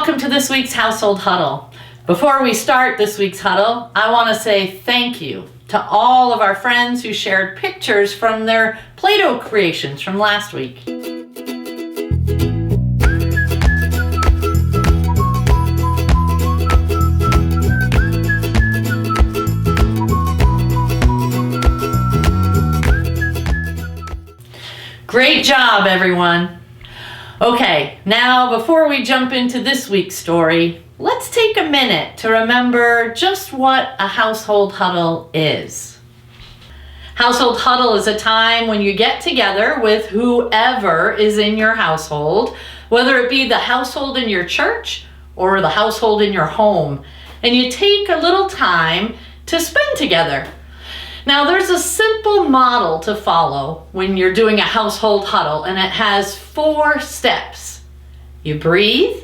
welcome to this week's Household Huddle. Before we start this week's huddle, I want to say thank you to all of our friends who shared pictures from their Play-Doh creations from last week. Great job, everyone. Okay, now before we jump into this week's story, let's take a minute to remember just what a household huddle is. Household huddle is a time when you get together with whoever is in your household, whether it be the household in your church or the household in your home, and you take a little time to spend together. Now, there's a simple model to follow when you're doing a household huddle, and it has 4 steps. You breathe,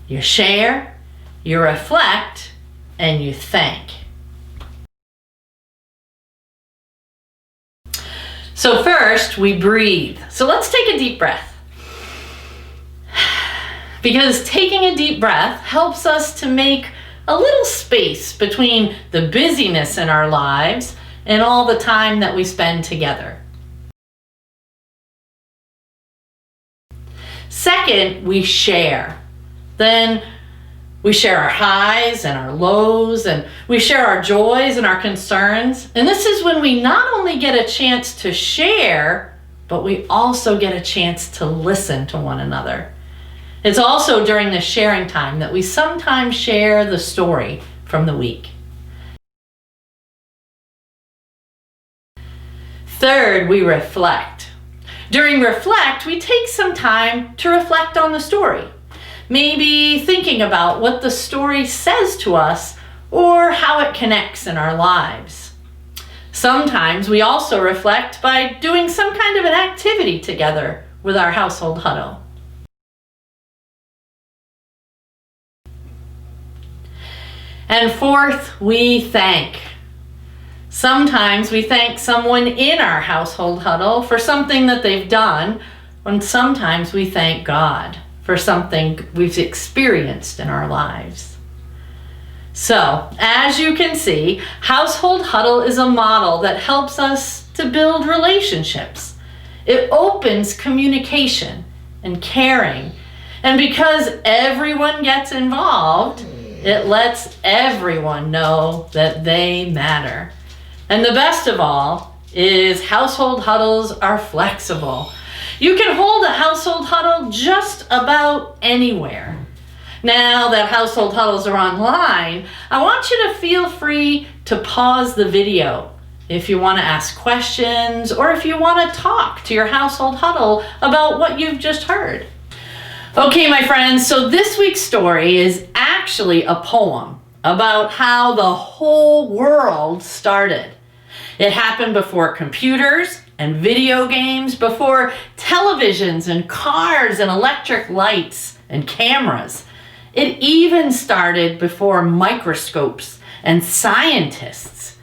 you share, you reflect, and you thank. So first, we breathe. So let's take a deep breath. Because taking a deep breath helps us to make a little space between the busyness in our lives and all the time that we spend together. Second, we share. Then we share our highs and our lows, and we share our joys and our concerns. And this is when we not only get a chance to share, but we also get a chance to listen to one another. It's also during the sharing time that we sometimes share the story from the week. Third, we reflect. During reflect, we take some time to reflect on the story. Maybe thinking about what the story says to us or how it connects in our lives. Sometimes we also reflect by doing some kind of an activity together with our household huddle. And fourth, we thank. Sometimes we thank someone in our household huddle for something that they've done, and sometimes we thank God for something we've experienced in our lives. So, as you can see, household huddle is a model that helps us to build relationships. It opens communication and caring, and because everyone gets involved, it lets everyone know that they matter. And the best of all is household huddles are flexible. You can hold a household huddle just about anywhere. Now that household huddles are online, I want you to feel free to pause the video if you want to ask questions or if you want to talk to your household huddle about what you've just heard. Okay, my friends, so this week's story is actually a poem about how the whole world started. It happened before computers and video games, before televisions and cars and electric lights and cameras. It even started before microscopes and scientists.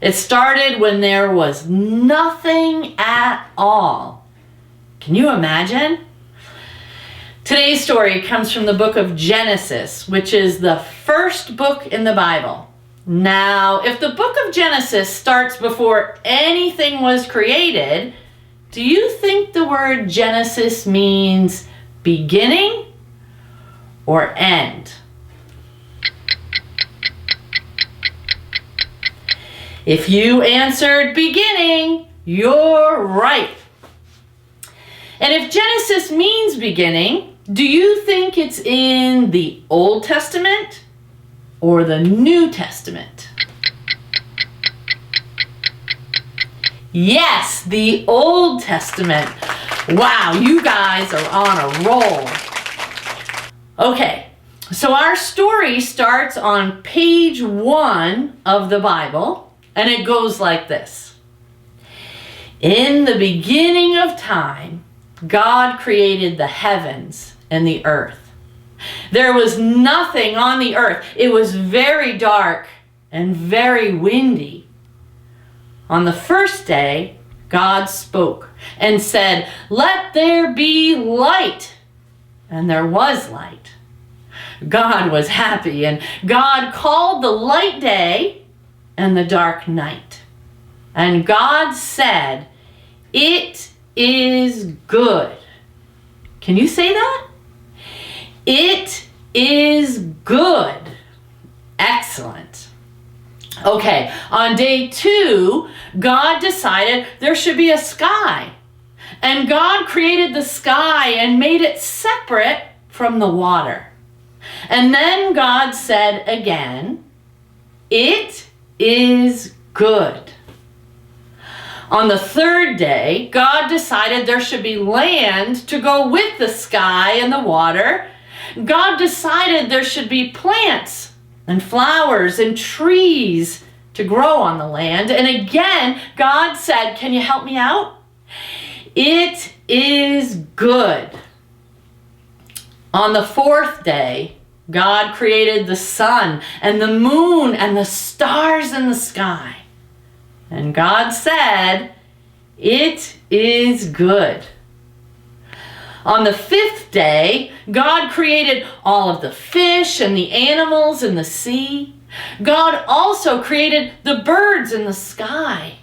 It started when there was nothing at all. Can you imagine? Today's story comes from the book of Genesis, which is the first book in the Bible. Now, if the book of Genesis starts before anything was created, do you think the word Genesis means beginning or end? If you answered beginning, you're right. And if Genesis means beginning, do you think it's in the Old Testament or the New Testament? Yes, the Old Testament. Wow, you guys are on a roll. Okay, so our story starts on page 1 of the Bible, and it goes like this. In the beginning of time, God created the heavens and the earth. There was nothing on the earth. It was very dark and very windy. On the first day, God spoke and said, "Let there be light." And there was light. God was happy, and God called the light day and the dark night. And God said, "It is good." Can you say that? It is good. Excellent. Okay, on day 2, God decided there should be a sky. And God created the sky and made it separate from the water. And then God said again, "It is good." On the 3rd day, God decided there should be land to go with the sky and the water. God decided there should be plants and flowers and trees to grow on the land. And again, God said, "Can you help me out?" It is good. On the 4th day, God created the sun and the moon and the stars in the sky. And God said, "It is good." On the 5th day, God created all of the fish and the animals in the sea. God also created the birds in the sky.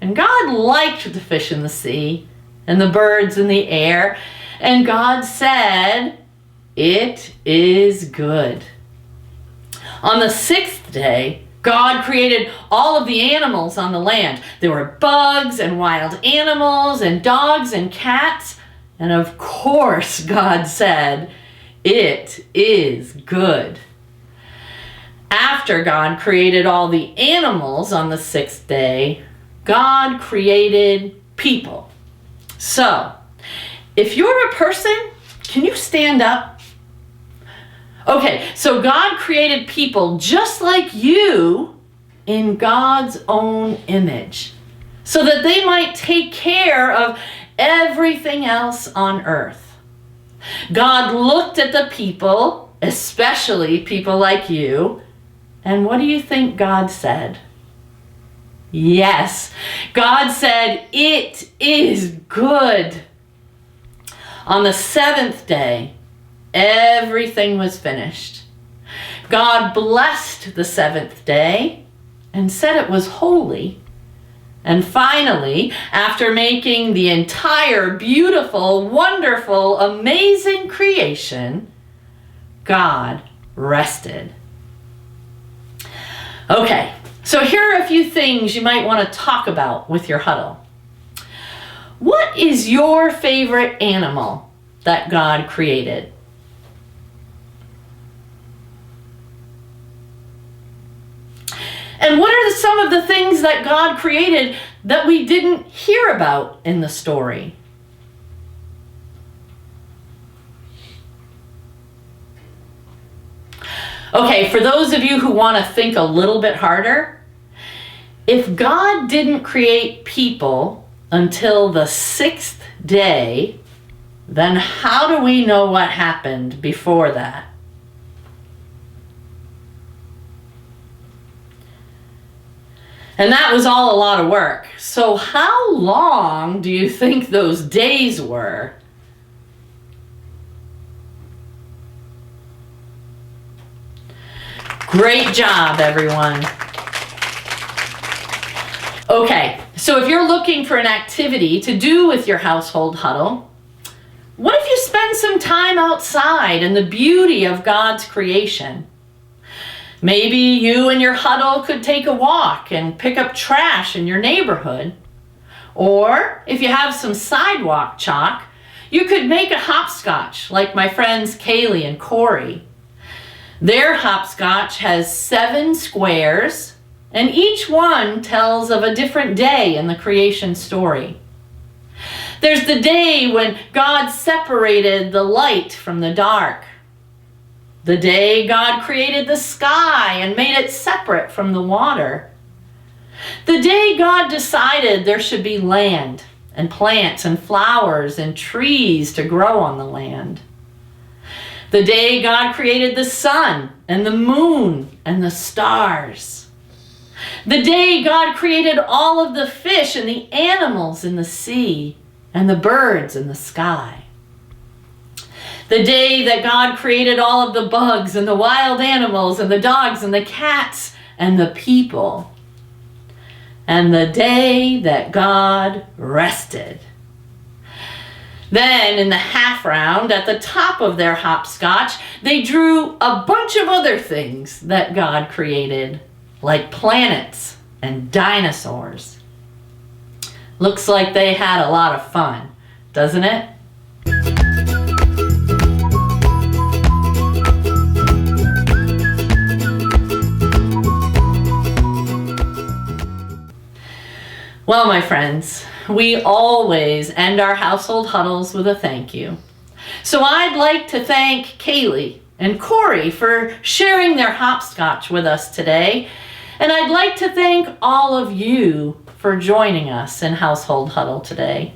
And God liked the fish in the sea and the birds in the air. And God said, "It is good." On the 6th day, God created all of the animals on the land. There were bugs and wild animals and dogs and cats. And of course, God said, "It is good." After God created all the animals on the 6th day, God created people. So, if you're a person, can you stand up? Okay, so God created people just like you in God's own image, so that they might take care of everything else on earth. God looked at the people, especially people like you, and what do you think God said? Yes, God said, "It is good." On the 7th day, everything was finished. God blessed the 7th day and said it was holy. And finally, after making the entire beautiful, wonderful, amazing creation, God rested. Okay, so here are a few things you might want to talk about with your huddle. What is your favorite animal that God created? And what are some of the things that God created that we didn't hear about in the story? Okay, for those of you who want to think a little bit harder, if God didn't create people until the 6th day, then how do we know what happened before that? And that was all a lot of work. So how long do you think those days were? Great job, everyone. Okay, so if you're looking for an activity to do with your household huddle, what if you spend some time outside in the beauty of God's creation? Maybe you and your huddle could take a walk and pick up trash in your neighborhood. Or if you have some sidewalk chalk, you could make a hopscotch like my friends Kaylee and Corey. Their hopscotch has 7 squares, and each one tells of a different day in the creation story. There's the day when God separated the light from the dark. The day God created the sky and made it separate from the water. The day God decided there should be land and plants and flowers and trees to grow on the land. The day God created the sun and the moon and the stars. The day God created all of the fish and the animals in the sea and the birds in the sky. The day that God created all of the bugs and the wild animals and the dogs and the cats and the people. And the day that God rested. Then in the half round at the top of their hopscotch, they drew a bunch of other things that God created, like planets and dinosaurs. Looks like they had a lot of fun, doesn't it? Well, my friends, we always end our household huddles with a thank you. So I'd like to thank Kaylee and Corey for sharing their hopscotch with us today. And I'd like to thank all of you for joining us in Household Huddle today.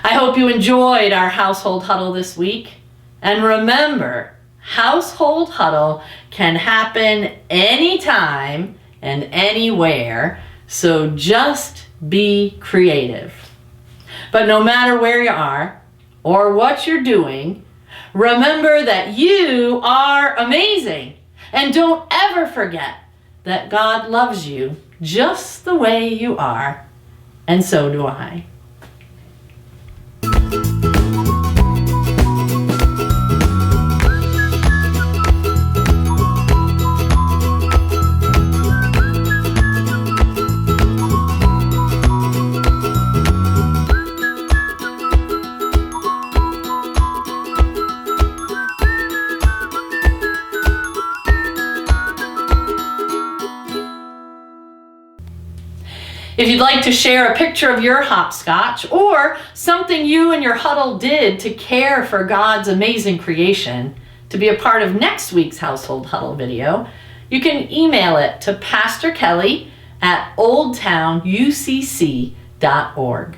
I hope you enjoyed our Household Huddle this week. And remember, Household Huddle can happen anytime and anywhere, so just be creative. But no matter where you are or what you're doing, remember that you are amazing. And don't ever forget that God loves you just the way you are. And so do I. If you'd like to share a picture of your hopscotch or something you and your huddle did to care for God's amazing creation to be a part of next week's Household Huddle video, you can email it to Pastor Kelly at oldtownucc.org.